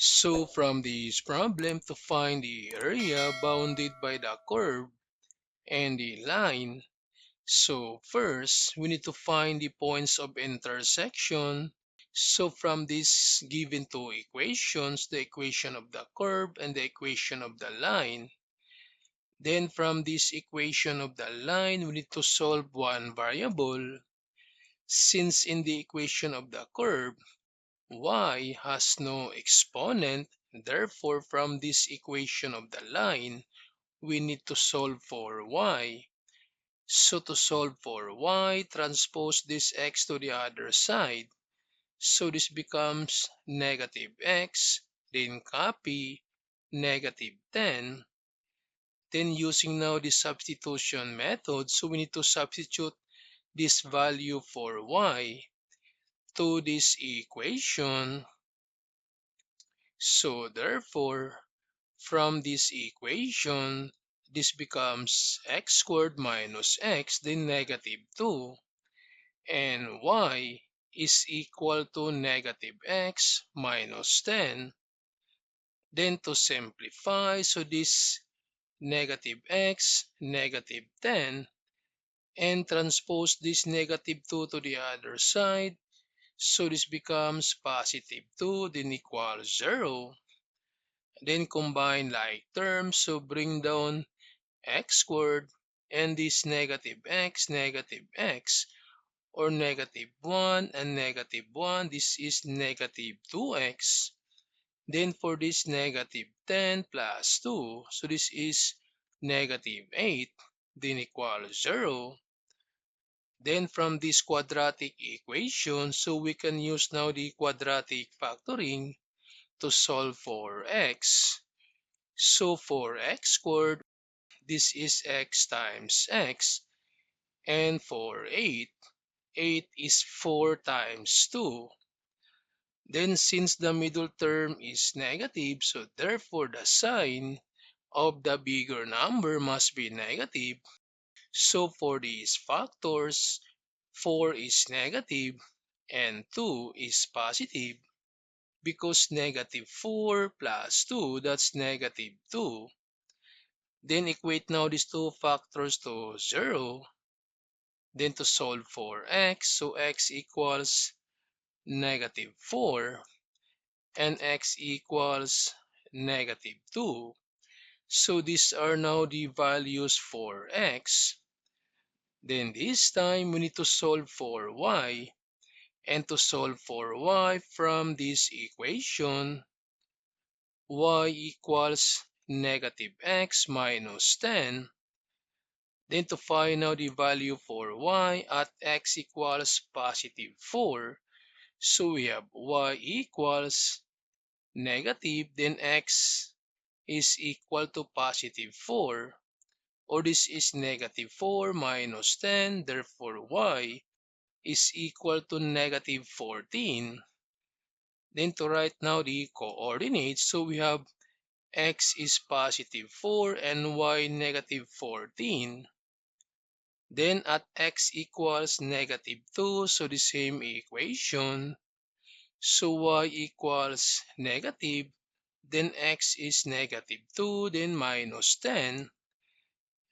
So from this problem, to find the area bounded by the curve and the line, so first we need to find the points of intersection. So from these given two equations, the equation of the curve and the equation of the line, then from this equation of the line, we need to solve one variable. Since in the equation of the curve, y has no exponent, therefore from this equation of the line, we need to solve for y. So to solve for y, transpose this x to the other side. So this becomes negative x, then copy negative 10. Then using now the substitution method, so we need to substitute this value for y to this equation. So therefore, from this equation, this becomes x squared minus x, then negative 2. And y is equal to negative x minus 10. Then to simplify, so this negative x, negative 10, and transpose this negative 2 to the other side. So this becomes positive 2, then equals 0. Then combine like terms, so bring down x squared and this negative x, or negative 1 and negative 1, this is negative 2x. Then for this negative 10 plus 2, so this is negative 8, then equals 0. Then from this quadratic equation, so we can use now the quadratic factoring to solve for x. So for x squared, this is x times x. And for 8, 8 is 4 times 2. Then since the middle term is negative, so therefore the sign of the bigger number must be negative. So for these factors, 4 is negative and 2 is positive, because negative 4 plus 2, that's negative 2. Then equate now these two factors to 0. Then to solve for x, so x equals negative 4 and x equals negative 2. So these are now the values for x. Then this time we need to solve for y. And to solve for y from this equation, y equals negative x minus 10. Then to find out the value for y at x equals positive 4. So we have y equals negative, then x is equal to positive 4. Or this is negative 4 minus 10, therefore y is equal to negative 14. Then to write now the coordinates, so we have x is positive 4 and y negative 14. Then at x equals negative 2, so the same equation. So y equals negative, then x is negative 2, then minus 10.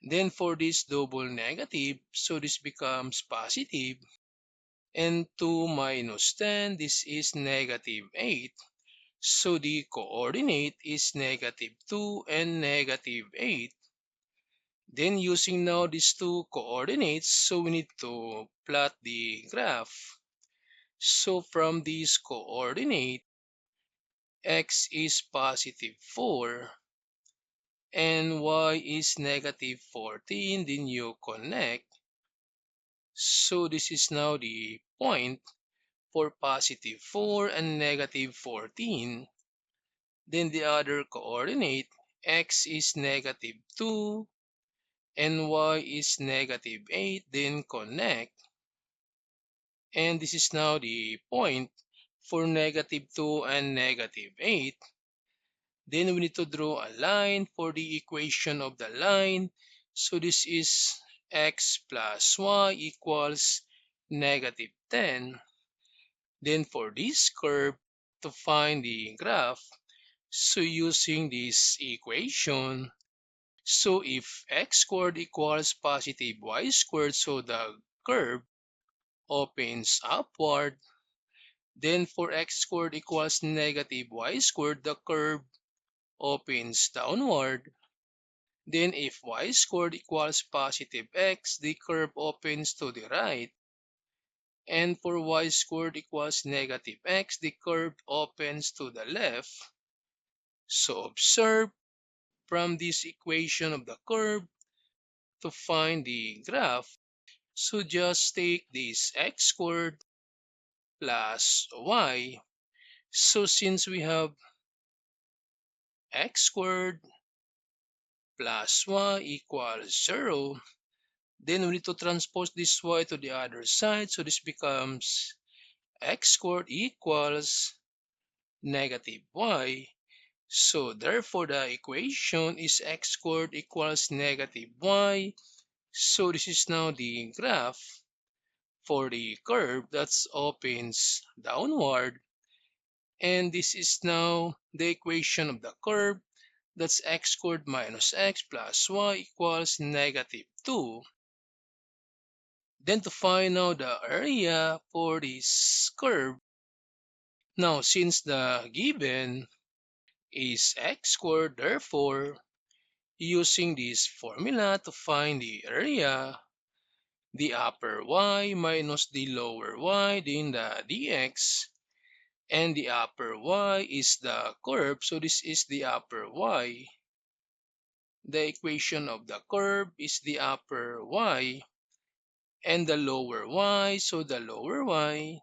Then for this double negative, so this becomes positive. And 2 minus 10, this is negative 8. So the coordinate is negative 2 and negative 8. Then using now these two coordinates, so we need to plot the graph. So from this coordinate, x is positive 4 and y is negative 14, then you connect. So this is now the point for positive 4 and negative 14. Then the other coordinate, x is negative 2 and y is negative 8, then connect. And this is now the point for negative 2 and negative 8. Then we need to draw a line for the equation of the line. So this is x plus y equals negative 10. Then for this curve, to find the graph, So using this equation, so if x squared equals positive y squared, so the curve opens upward. Then for x squared equals negative y squared, the curve opens downward. Then if y squared equals positive x, the curve opens to the right. And for y squared equals negative x, the curve opens to the left. So observe from this equation of the curve to find the graph. So just take this x squared plus y. So since we have x squared plus y equals 0, then we need to transpose this y to the other side. So this becomes x squared equals negative y. So therefore the equation is x squared equals negative y. So this is now the graph for the curve that opens downward. And this is now the equation of the curve. That's x squared minus x plus y equals negative 2. Then to find out the area for this curve. Now, since the given is x squared, therefore, using this formula to find the area, the upper y minus the lower y, then the dx, and the upper y is the curve, so this is the upper y. The equation of the curve is the upper y, and the lower y, so the lower y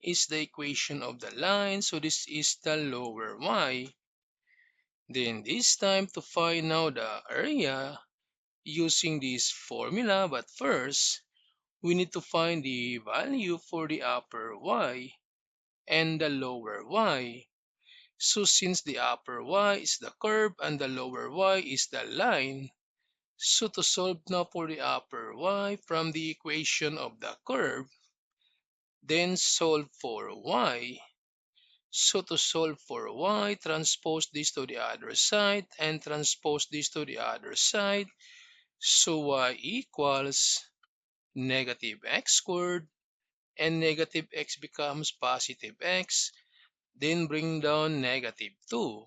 is the equation of the line, so this is the lower y. Then this time to find out the area using this formula, but first we need to find the value for the upper y and the lower y. So since the upper y is the curve and the lower y is the line, so to solve now for the upper y from the equation of the curve, then solve for y. So to solve for y, transpose this to the other side and transpose this to the other side. So y equals negative x squared, and negative x becomes positive x, then bring down negative 2.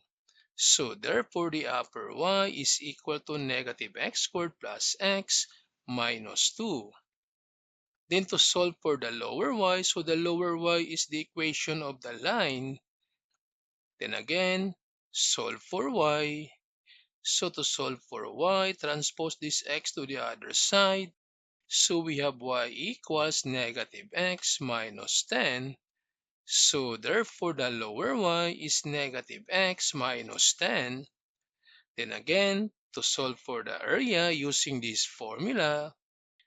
So therefore the upper y is equal to negative x squared plus x minus 2. Then to solve for the lower y, so the lower y is the equation of the line. Then again, solve for y. So to solve for y, transpose this x to the other side. So we have y equals negative x minus 10. So therefore the lower y is negative x minus 10. Then again, to solve for the area using this formula,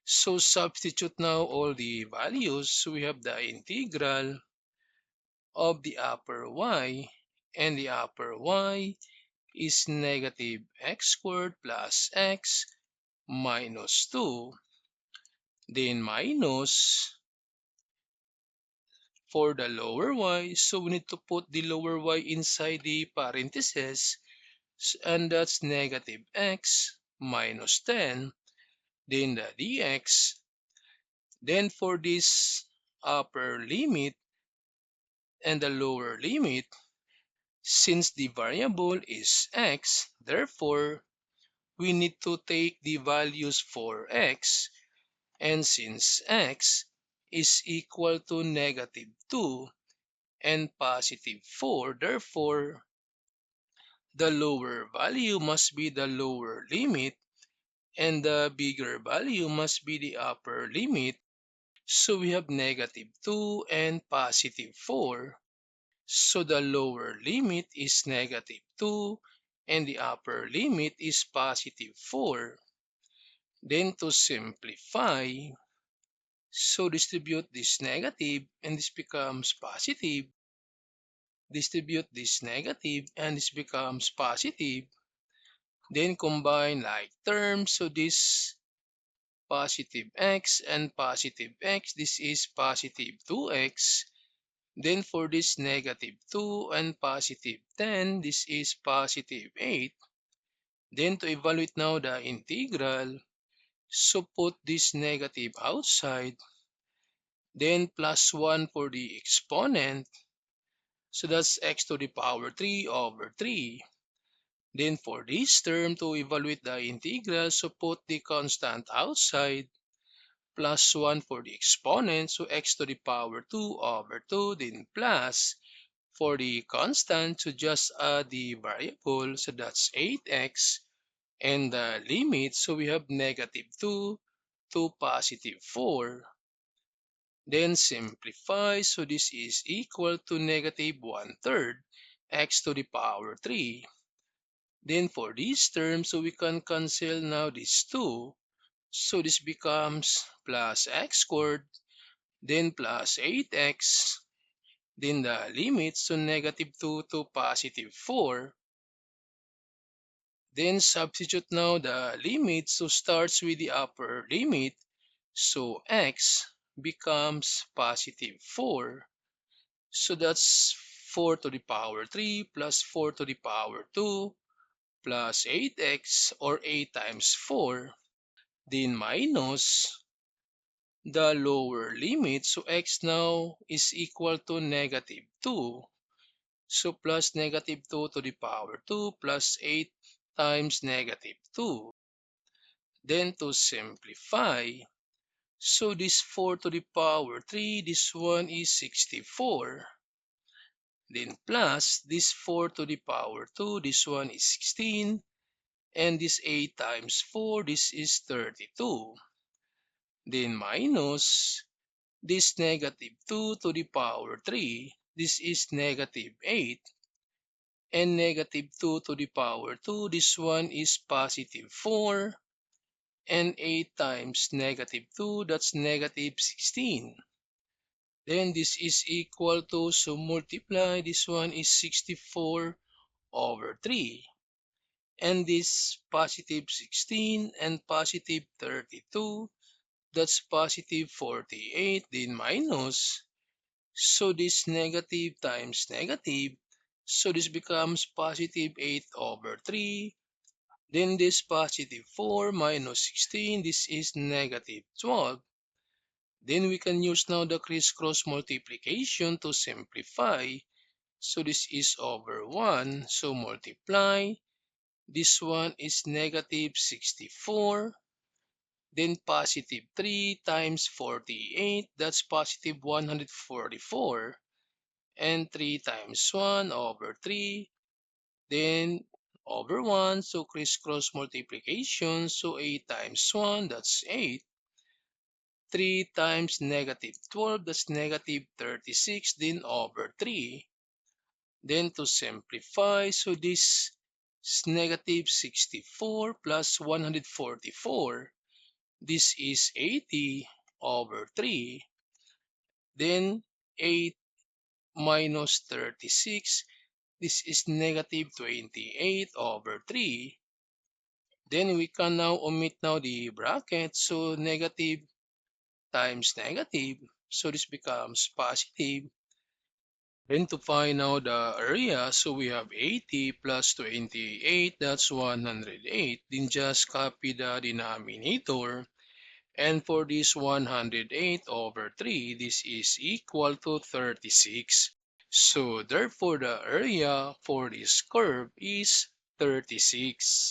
so substitute now all the values. So we have the integral of the upper y, and the upper y is negative x squared plus x minus 2. Then minus for the lower y, so we need to put the lower y inside the parentheses, and that's negative x minus 10. Then the dx. Then for this upper limit and the lower limit, since the variable is x, therefore we need to take the values for x, and since x is equal to negative 2 and positive 4, therefore the lower value must be the lower limit and the bigger value must be the upper limit. So we have negative 2 and positive 4. So the lower limit is negative 2 and the upper limit is positive 4. Then to simplify, so distribute this negative and this becomes positive. Distribute this negative and this becomes positive. Then combine like terms. So this positive x and positive x, this is positive 2x. Then for this negative 2 and positive 10, this is positive 8. Then to evaluate now the integral, so put this negative outside, then plus 1 for the exponent, so that's x to the power 3 over 3. Then for this term, to evaluate the integral, so put the constant outside, plus 1 for the exponent, so x to the power 2 over 2, then plus for the constant, so just add the variable, so that's 8x, and the limit, so we have negative 2 to positive 4. Then simplify, so this is equal to negative 1/3 x to the power 3. Then for this term, so we can cancel now these two. So this becomes plus x squared, then plus 8x, then the limit, so negative 2 to positive 4. Then substitute now the limit, so starts with the upper limit, so x becomes positive 4. So that's 4 to the power 3 plus 4 to the power 2 plus 8x, or 8 times 4, then minus the lower limit. So x now is equal to negative 2. So plus negative 2 to the power 2 plus 8 times negative 2. Then to simplify, so this 4 to the power 3, this one is 64. Then plus this 4 to the power 2, this one is 16. And this 8 times 4, this is 32. Then minus this negative 2 to the power 3, this is negative 8. And negative 2 to the power 2, this one is positive 4. And 8 times negative 2, that's negative 16. Then this is equal to, so multiply, this one is 64 over 3. And this positive 16 and positive 32, that's positive 48, then minus. So this negative times negative, so this becomes positive 8 over 3. Then this positive 4 minus 16, this is negative 12. Then we can use now the crisscross multiplication to simplify. So this is over 1. So multiply. This one is negative 64. Then positive 3 times 48. That's positive 144. And 3 times 1 over 3. Then over 1. So crisscross multiplication. So 8 times 1. That's 8. 3 times negative 12, that's negative 36, then over 3. Then to simplify, so this is negative 64 plus 144. This is 80 over 3. Then 8 minus 36, this is negative 28 over 3. Then we can now omit now the bracket, so negative times negative. So this becomes positive. Then to find out the area, so we have 80 plus 28, that's 108. Then just copy the denominator. And for this 108 over 3, this is equal to 36. So therefore, the area for this curve is 36.